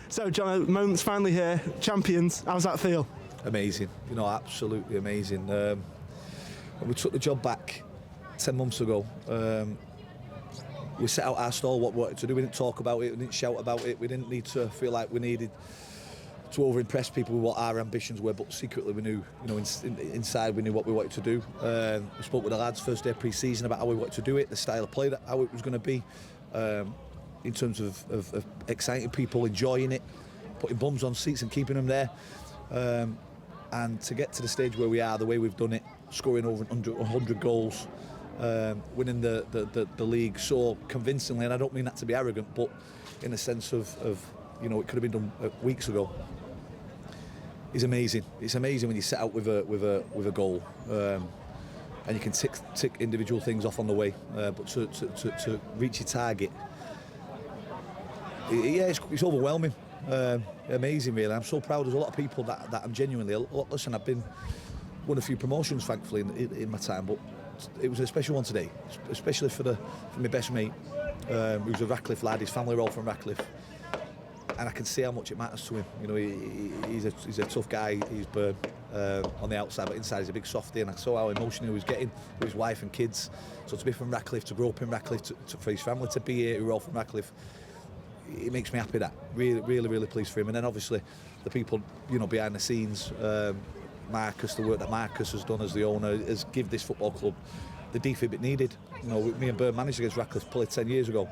So, John, moment's finally here, champions. How's that feel? Amazing, absolutely amazing. When we took the job back 10 months ago, we set out our stall, what we wanted to do. We didn't talk about it, we didn't shout about it, we didn't need to feel like we needed to over-impress people with what our ambitions were, but secretly we knew, inside we knew what we wanted to do. We spoke with the lads first day of pre-season about how we wanted to do it, the style of play, how it was going to be, in terms of exciting people, enjoying it, putting bums on seats and keeping them there. And to get to the stage where we are, the way we've done it, scoring over 100 goals, winning the league so convincingly, and I don't mean that to be arrogant, but in the sense of it could have been done weeks ago, is amazing. It's amazing when you set out with a goal, and you can tick individual things off on the way, but to reach your target, it's overwhelming. Amazing, really. I'm so proud. There's a lot of people that I'm genuinely. Listen, I've won a few promotions, thankfully, in my time, but it was a special one today, especially for my best mate, who's a Ratcliffe lad. His family are all from Ratcliffe, and I can see how much it matters to him. He's a tough guy. He's Burn on the outside, but inside he's a big softie, and I saw how emotional he was getting with his wife and kids. So to be from Ratcliffe, to grow up in Ratcliffe, for his family to be here, who are all from Ratcliffe, it makes me happy. That really pleased for him. And then obviously the people behind the scenes, Marcus, the work that Marcus has done as the owner has give this football club the defib it needed. Me and Burn managed against Ratcliffe probably 10 years ago,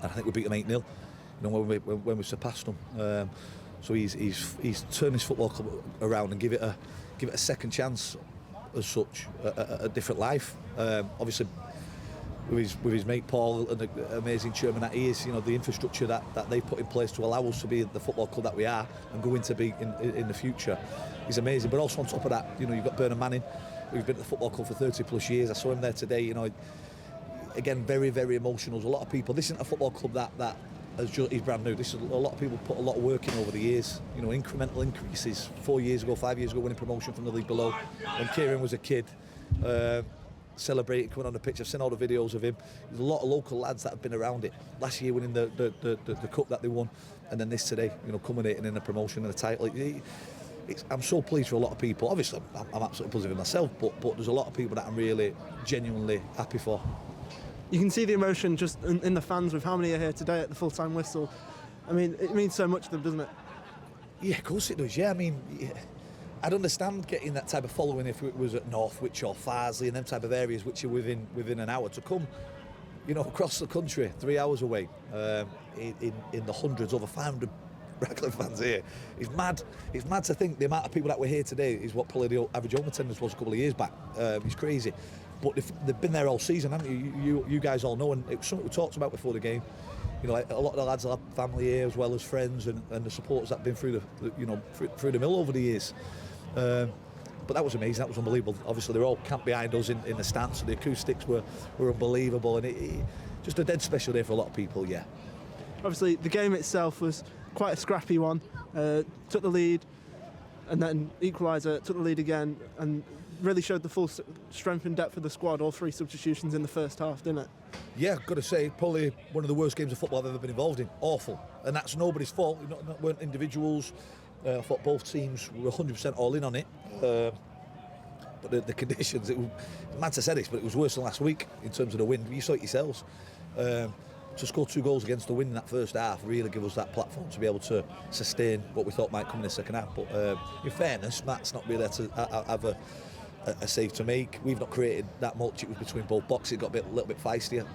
and I think we beat them 8-0 when we surpassed them. So he's turned his football club around and give it a second chance as such, a different life. Obviously with his mate Paul and the amazing chairman that he is, the infrastructure that they put in place to allow us to be the football club that we are and going to be in the future is amazing. But also on top of that, you've got Bernard Manning, who's been at the football club for 30 plus years. I saw him there today. Again, very emotional. There's a lot of people. This isn't a football club that he's brand new. This is a lot of people put a lot of work in over the years. Incremental increases. 4 years ago, 5 years ago, winning promotion from the league below. When Kieran was a kid, celebrating, coming on the pitch. I've seen all the videos of him. There's a lot of local lads that have been around it. Last year winning the cup that they won, and then this today, culminating in a promotion and a title. I'm so pleased for a lot of people. Obviously, I'm absolutely positive myself, but there's a lot of people that I'm really genuinely happy for. You can see the emotion just in the fans with how many are here today at the full-time whistle. I mean, it means so much to them, doesn't it? Yeah, of course it does. Yeah, I mean, I'd understand getting that type of following if it was at Northwich or Farsley and them type of areas which are within an hour. To come, across the country, 3 hours away, in the hundreds, over 500 Ratcliffe fans here. It's mad. It's mad to think the amount of people that were here today is what probably the average home attendance was a couple of years back. It's crazy. But they've been there all season, haven't you? You guys all know, and it was something we talked about before the game. Like a lot of the lads will have family here as well as friends and the supporters that have been through through the mill over the years. But that was amazing. That was unbelievable. Obviously, they're all camped behind us in the stands, so the acoustics were unbelievable, and it just a dead special day for a lot of people. Yeah. Obviously, the game itself was quite a scrappy one. Took the lead, and then equaliser. Took the lead again, and really showed the full strength and depth of the squad. All 3 substitutions in the first half, didn't it? Yeah, got to say, probably one of the worst games of football I've ever been involved in. Awful, and that's nobody's fault. Weren't individuals. I thought both teams were 100% all in on it. But the conditions, it was mad to say this, but it was worse than last week in terms of the wind. You saw it yourselves. To score 2 goals against the wind in that first half really gave us that platform to be able to sustain what we thought might come in the second half. But in fairness, Matt's not really there to have a save to make. We've not created that much. It was between both boxes. It got a little bit feistier.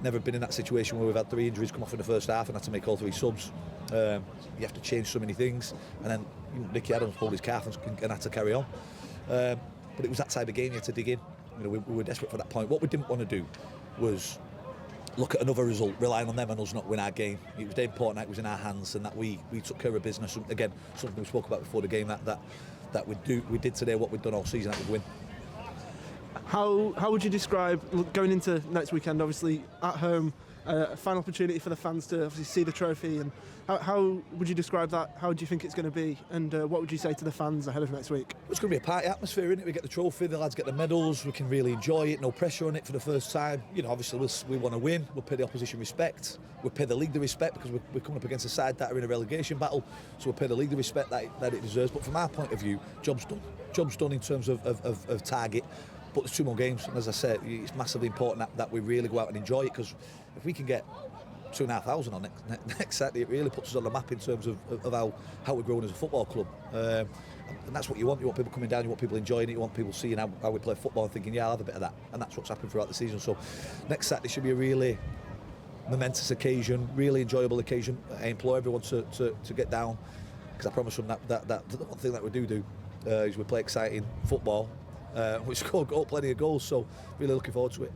Never been in that situation where we've had 3 injuries come off in the first half and had to make all 3 subs. You have to change so many things, and then Nicky Adams pulled his calf and had to carry on. But it was that type of game you had to dig in. We were desperate for that point. What we didn't want to do was look at another result, relying on them and us not win our game. It was dead important that it was in our hands and that we took care of business. Again, something we spoke about before the game, that we did today what we'd done all season, that we'd win. How would you describe going into next weekend? Obviously at home, a final opportunity for the fans to obviously see the trophy. And how would you describe that? How do you think it's going to be? And what would you say to the fans ahead of next week? It's going to be a party atmosphere, isn't it? We get the trophy, the lads get the medals, we can really enjoy it, no pressure on it for the first time. You know, obviously we want to win, we'll pay the opposition respect, we'll pay the league the respect because we're coming up against a side that are in a relegation battle, so we'll pay the league the respect that it deserves. But from our point of view, job's done. Job's done in terms of target. But there's 2 more games, and as I said, it's massively important that we really go out and enjoy it, because if we can get 2,500 on next Saturday, it really puts us on the map in terms of how we're growing as a football club. And that's what you want. You want people coming down, you want people enjoying it, you want people seeing how we play football and thinking, yeah, I'll have a bit of that. And that's what's happened throughout the season. So next Saturday should be a really momentous occasion, really enjoyable occasion. I implore everyone to get down, because I promise them that the one thing that we do is we play exciting football. We score plenty of goals, so really looking forward to it.